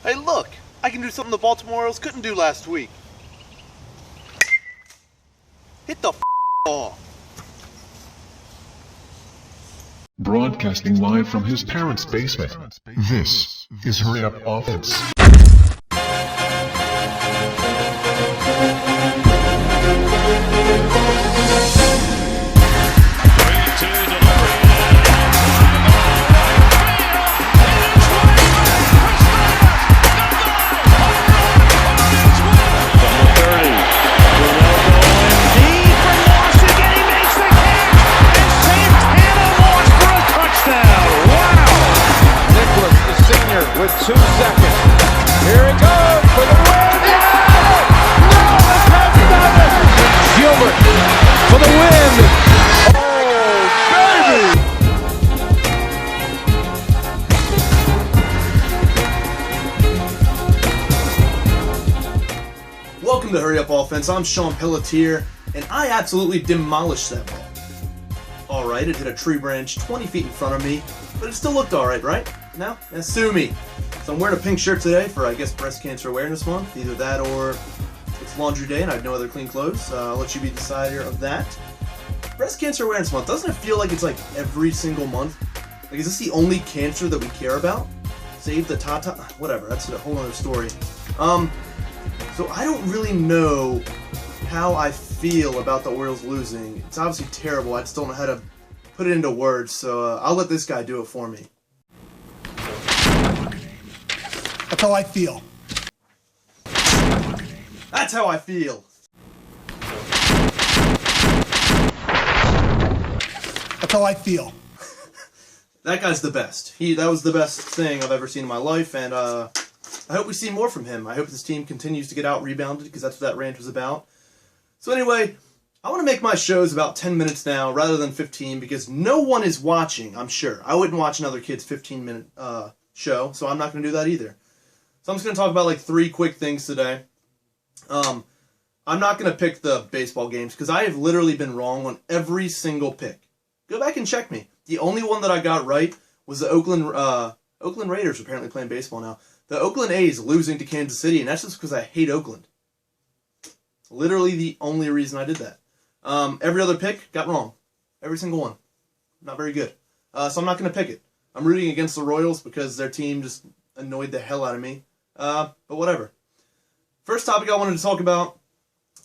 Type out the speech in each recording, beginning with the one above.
Hey look, I can do something the Baltimore Orioles couldn't do last week. Hit the ball. Broadcasting live from his parents' basement, this is Hurry Up Offense. With 2 seconds. Here it goes for the win. No, the touchdown. Gilbert for the win. Oh, baby. Welcome to Hurry Up Offense. I'm Sean Pelletier, and I absolutely demolished that ball. Alright, it hit a tree branch 20 feet in front of me, but it still looked alright, right? No? Now sue me. So I'm wearing a pink shirt today for, I guess, Breast Cancer Awareness Month. Either that or it's laundry day and I have no other clean clothes. I'll let you be the decider of that. Breast Cancer Awareness Month, doesn't it feel like it's like every single month? Like, is this the only cancer that we care about? Save the Tata? Whatever, that's a whole other story. So I don't really know how I feel about the Orioles losing. It's obviously terrible. I just don't know how to put it into words, so I'll let this guy do it for me. That's how I feel. That's how I feel. That's how I feel. That guy's the best. That was the best thing I've ever seen in my life, and I hope we see more from him. I hope this team continues to get out-rebounded, because that's what that rant was about. So anyway, I want to make my shows about 10 minutes now, rather than 15, because no one is watching, I'm sure. I wouldn't watch another kid's 15-minute show, so I'm not going to do that either. So I'm just going to talk about like 3 quick things today. I'm not going to pick the baseball games because I have literally been wrong on every single pick. Go back and check me. The only one that I got right was the Oakland Raiders apparently playing baseball now. The Oakland A's losing to Kansas City, and that's just because I hate Oakland. Literally the only reason I did that. Every other pick got wrong. Every single one. Not very good. So I'm not going to pick it. I'm rooting against the Royals because their team just annoyed the hell out of me. But whatever. First topic I wanted to talk about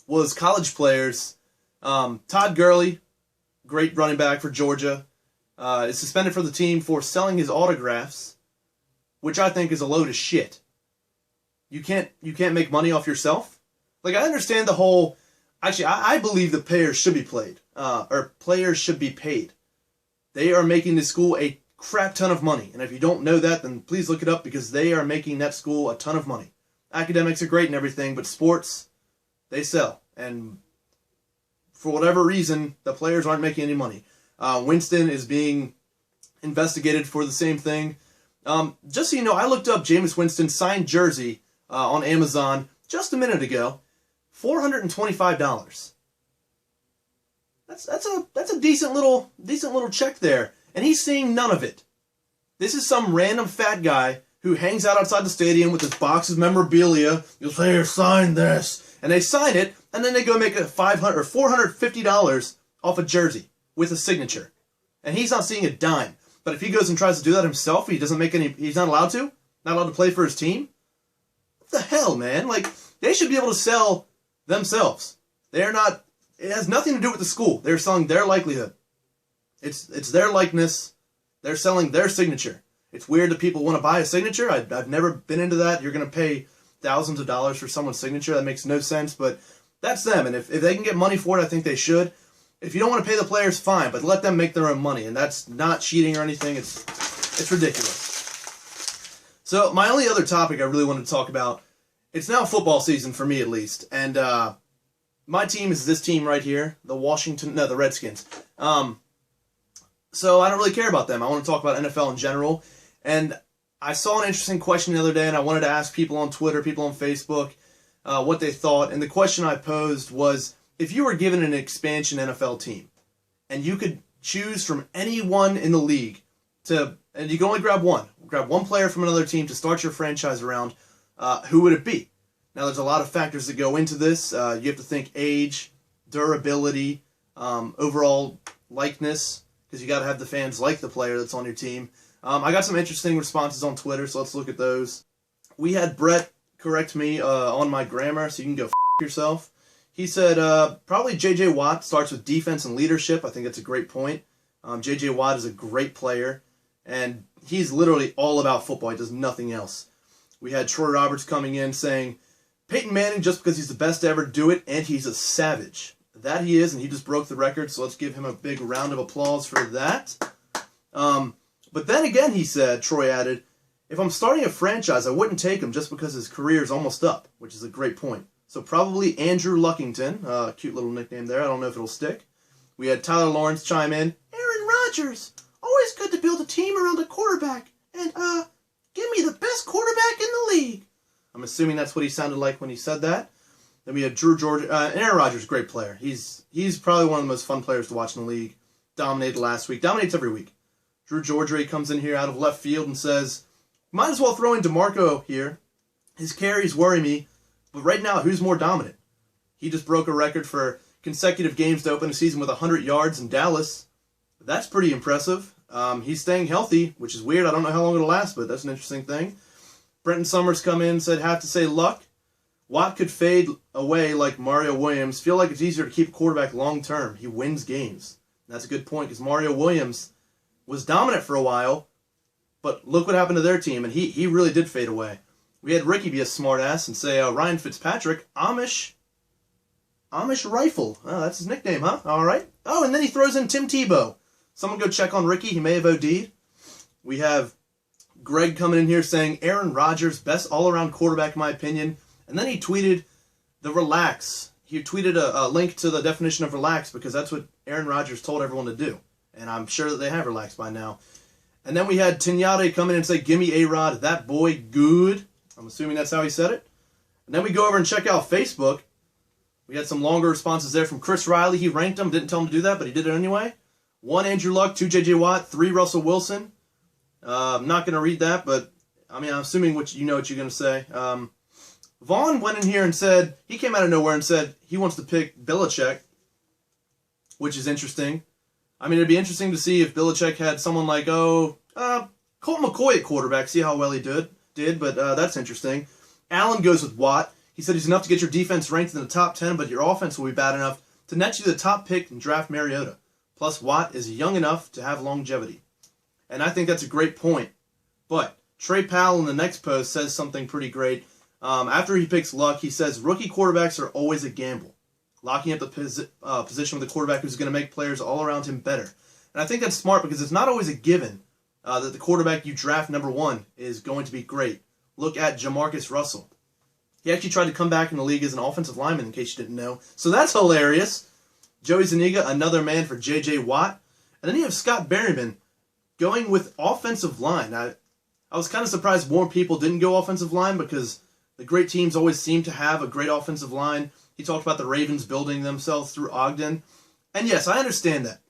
was college players. Todd Gurley, great running back for Georgia, is suspended for the team for selling his autographs, which I think is a load of shit. You can't make money off yourself? Like, I understand the whole... Actually, I believe the players should be players should be paid. They are making the school a crap ton of money, and if you don't know that, then please look it up, because they are making that school a ton of money. Academics are great and everything, but sports, they sell, and for whatever reason, the players aren't making any money. Winston is being investigated for the same thing. Just so you know, I looked up Jameis Winston's signed jersey on Amazon just a minute ago. $425. That's a decent little check there. And he's seeing none of it. This is some random fat guy who hangs out outside the stadium with his box of memorabilia. You'll say, "Here, sign this." And they sign it, and then they go make a $500 or $450 off a jersey with a signature. And he's not seeing a dime. But if he goes and tries to do that himself, he's not allowed to? Not allowed to play for his team? What the hell, man? Like, they should be able to sell themselves. It has nothing to do with the school. They're selling their livelihood. It's their likeness. They're selling their signature. It's weird that people want to buy a signature. I've never been into that. You're going to pay thousands of dollars for someone's signature. That makes no sense, but that's them. And if they can get money for it, I think they should. If you don't want to pay the players, fine, but let them make their own money. And that's not cheating or anything. It's ridiculous. So my only other topic I really wanted to talk about, it's now football season for me at least. And my team is this team right here, the Redskins. So I don't really care about them. I want to talk about NFL in general. And I saw an interesting question the other day, and I wanted to ask people on Twitter, people on Facebook, what they thought. And the question I posed was, if you were given an expansion NFL team, and you could choose from anyone in the league and you can only grab one player from another team to start your franchise around, who would it be? Now, there's a lot of factors that go into this. You have to think age, durability, overall likeness, because you got to have the fans like the player that's on your team. I got some interesting responses on Twitter, so let's look at those. We had Brett correct me on my grammar, so you can go yourself. He said probably J.J. Watt starts with defense and leadership. I think that's a great point. J.J. Watt is a great player, and he's literally all about football. He does nothing else. We had Troy Roberts coming in saying, Peyton Manning just because he's the best to ever do it, and he's a savage. That he is, and he just broke the record, so let's give him a big round of applause for that. But then again, he said, Troy added, if I'm starting a franchise, I wouldn't take him just because his career is almost up, which is a great point. So probably Andrew Luckington, cute little nickname there, I don't know if it'll stick. We had Tyler Lawrence chime in, Aaron Rodgers, always good to build a team around a quarterback, and give me the best quarterback in the league. I'm assuming that's what he sounded like when he said that. Then we have Drew George, Aaron Rodgers, great player. He's probably one of the most fun players to watch in the league. Dominated last week, dominates every week. Drew George comes in here out of left field and says, might as well throw in DeMarco here. His carries worry me, but right now, who's more dominant? He just broke a record for consecutive games to open a season with 100 yards in Dallas. That's pretty impressive. He's staying healthy, which is weird. I don't know how long it'll last, but that's an interesting thing. Brenton Summers come in and said, have to say luck. Watt could fade away like Mario Williams. Feel like it's easier to keep a quarterback long term. He wins games. And that's a good point because Mario Williams was dominant for a while, but look what happened to their team, and he really did fade away. We had Ricky be a smartass and say, Ryan Fitzpatrick, Amish Rifle. Oh, that's his nickname, huh? All right. Oh, and then he throws in Tim Tebow. Someone go check on Ricky. He may have OD'd. We have Greg coming in here saying, Aaron Rodgers, best all-around quarterback in my opinion. And then he tweeted the relax. He tweeted a link to the definition of relax because that's what Aaron Rodgers told everyone to do. And I'm sure that they have relaxed by now. And then we had Tinyade come in and say, gimme A-Rod, that boy good. I'm assuming that's how he said it. And then we go over and check out Facebook. We had some longer responses there from Chris Riley. He ranked them, didn't tell him to do that, but he did it anyway. 1, Andrew Luck, 2, J.J. Watt, 3, Russell Wilson. I'm not going to read that, but I'm assuming you know what you're going to say. Vaughn went in here and said, he came out of nowhere and said he wants to pick Belichick, which is interesting. It'd be interesting to see if Belichick had someone like, Colt McCoy at quarterback, see how well he did, but that's interesting. Allen goes with Watt. He said he's enough to get your defense ranked in the top 10, but your offense will be bad enough to net you the top pick and draft Mariota. Plus, Watt is young enough to have longevity. And I think that's a great point. But Trey Powell in the next post says something pretty great. After he picks Luck, he says, rookie quarterbacks are always a gamble. Locking up the position with a quarterback who's going to make players all around him better. And I think that's smart because it's not always a given that the quarterback you draft number 1 is going to be great. Look at Jamarcus Russell. He actually tried to come back in the league as an offensive lineman, in case you didn't know. So that's hilarious. Joey Zuniga, another man for J.J. Watt. And then you have Scott Berryman going with offensive line. I was kind of surprised more people didn't go offensive line because the great teams always seem to have a great offensive line. He talked about the Ravens building themselves through Ogden. And yes, I understand that.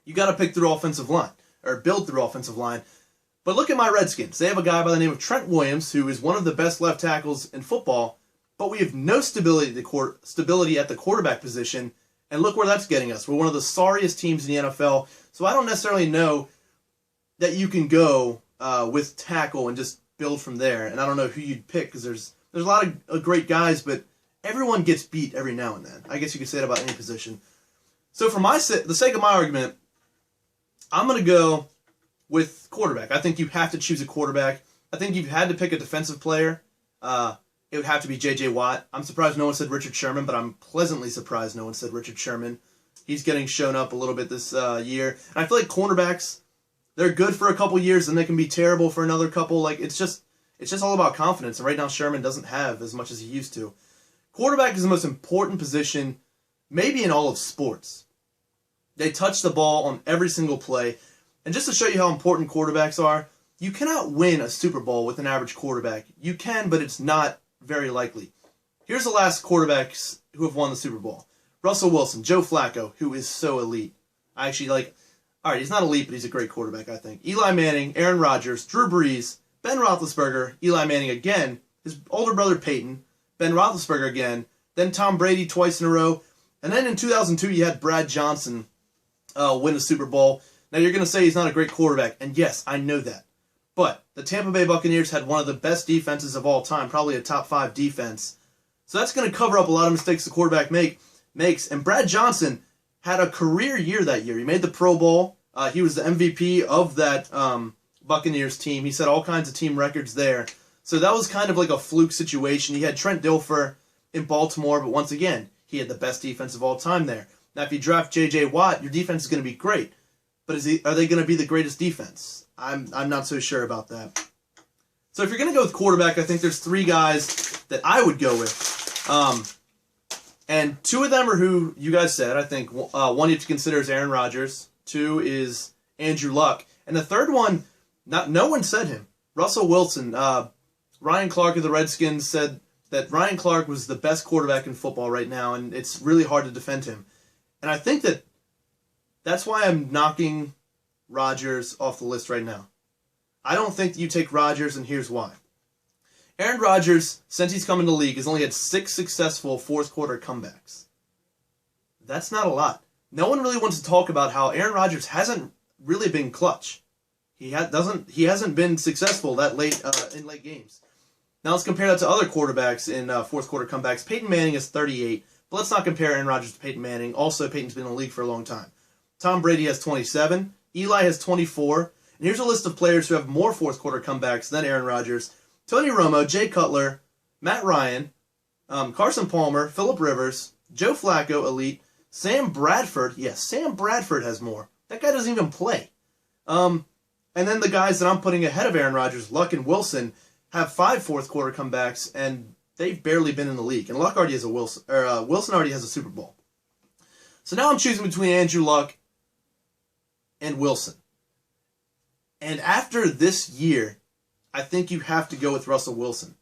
You got to pick through offensive line, or build through offensive line. But look at my Redskins. They have a guy by the name of Trent Williams, who is one of the best left tackles in football, but we have no stability at the quarterback position, and look where that's getting us. We're one of the sorriest teams in the NFL, so I don't necessarily know that you can go with tackle and just build from there, and I don't know who you'd pick, because there's a lot of great guys, but everyone gets beat every now and then. I guess you could say it about any position. So for the sake of my argument, I'm going to go with quarterback. I think you have to choose a quarterback. I think you've had to pick a defensive player. It would have to be J.J. Watt. I'm surprised no one said Richard Sherman, but I'm pleasantly surprised no one said Richard Sherman. He's getting shown up a little bit this year. And I feel like cornerbacks, they're good for a couple years, and they can be terrible for another couple. Like it's just all about confidence. And right now Sherman doesn't have as much as he used to. Quarterback is the most important position, maybe in all of sports. They touch the ball on every single play. And just to show you how important quarterbacks are, you cannot win a Super Bowl with an average quarterback. You can, but it's not very likely. Here's the last quarterbacks who have won the Super Bowl. Russell Wilson, Joe Flacco, who is so elite. I actually alright, he's not elite, but he's a great quarterback, I think. Eli Manning, Aaron Rodgers, Drew Brees, Ben Roethlisberger, Eli Manning again, his older brother Peyton, Ben Roethlisberger again, then Tom Brady twice in a row, and then in 2002 you had Brad Johnson win a Super Bowl. Now you're going to say he's not a great quarterback, and yes, I know that. But the Tampa Bay Buccaneers had one of the best defenses of all time, probably a top 5 defense. So that's going to cover up a lot of mistakes the quarterback makes. And Brad Johnson had a career year that year. He made the Pro Bowl. He was the MVP of that Buccaneers team. He set all kinds of team records there. So that was kind of like a fluke situation. He had Trent Dilfer in Baltimore, but once again, he had the best defense of all time there. Now, if you draft J.J. Watt, your defense is going to be great. But are they going to be the greatest defense? I'm not so sure about that. So if you're going to go with quarterback, I think there's 3 guys that I would go with. And 2 of them are who you guys said. I think one you have to consider is Aaron Rodgers. 2 is Andrew Luck. And the third one, no one said him. Russell Wilson. Ryan Clark of the Redskins said that Ryan Clark was the best quarterback in football right now, and it's really hard to defend him. And I think that's why I'm knocking Rodgers off the list right now. I don't think that you take Rodgers, and here's why. Aaron Rodgers, since he's come into the league, has only had 6 successful fourth-quarter comebacks. That's not a lot. No one really wants to talk about how Aaron Rodgers hasn't really been clutch. He hasn't been successful that late in late games. Now let's compare that to other quarterbacks in fourth-quarter comebacks. Peyton Manning is 38, but let's not compare Aaron Rodgers to Peyton Manning. Also, Peyton's been in the league for a long time. Tom Brady has 27. Eli has 24. And here's a list of players who have more fourth-quarter comebacks than Aaron Rodgers. Tony Romo, Jay Cutler, Matt Ryan, Carson Palmer, Phillip Rivers, Joe Flacco, elite, Sam Bradford. Yes, Sam Bradford has more. That guy doesn't even play. And then the guys that I'm putting ahead of Aaron Rodgers, Luck and Wilson, have 5 fourth-quarter comebacks, and they've barely been in the league. And Luck already has Wilson already has a Super Bowl. So now I'm choosing between Andrew Luck and Wilson. And after this year, I think you have to go with Russell Wilson.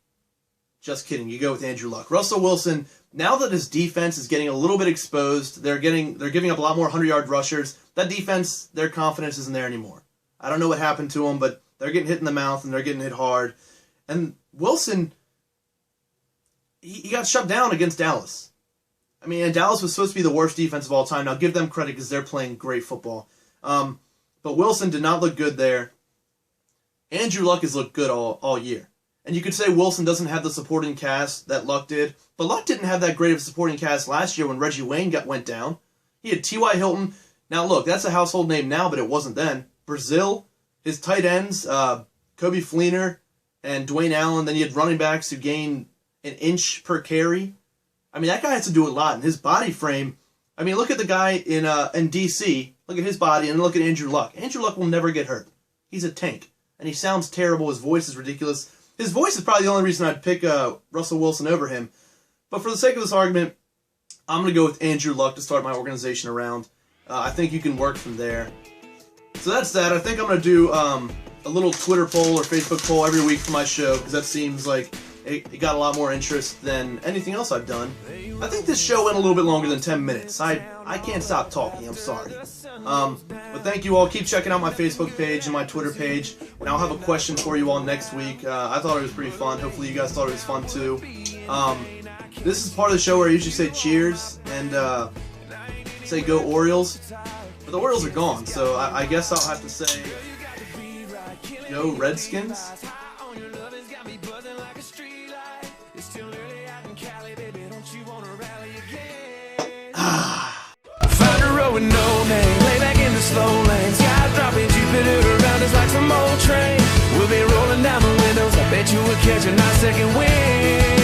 Just kidding. You go with Andrew Luck. Russell Wilson, now that his defense is getting a little bit exposed, they're giving up a lot more 100-yard rushers. That defense, their confidence isn't there anymore. I don't know what happened to them, but they're getting hit in the mouth and they're getting hit hard. And Wilson, he got shut down against Dallas. I mean, and Dallas was supposed to be the worst defense of all time. Now, give them credit because they're playing great football. But Wilson did not look good there. Andrew Luck has looked good all year. And you could say Wilson doesn't have the supporting cast that Luck did, but Luck didn't have that great of a supporting cast last year when Reggie Wayne went down. He had T.Y. Hilton. Now, look, that's a household name now, but it wasn't then. Brazil, his tight ends, Kobe Fleener and Dwayne Allen. Then you had running backs who gained an inch per carry. I mean, that guy has to do a lot. And his body frame, I mean, look at the guy in D.C., look at his body, and look at Andrew Luck. Andrew Luck will never get hurt. He's a tank. And he sounds terrible. His voice is ridiculous. His voice is probably the only reason I'd pick Russell Wilson over him. But for the sake of this argument, I'm going to go with Andrew Luck to start my organization around. I think you can work from there. So that's that. I think I'm going to do a little Twitter poll or Facebook poll every week for my show, because that seems like it got a lot more interest than anything else I've done. I think this show went a little bit longer than 10 minutes. I can't stop talking. I'm sorry. But thank you all. Keep checking out my Facebook page and my Twitter page. And I'll have a question for you all next week. I thought it was pretty fun. Hopefully you guys thought it was fun too. This is part of the show where I usually say cheers and say go Orioles. But the Orioles are gone, so I guess I'll have to say go Redskins. Find a road with no name, lay back in the slow lane. Sky dropping, Jupiter around us like some old train. We'll be rolling down the windows, I bet you will catch a nice second wind.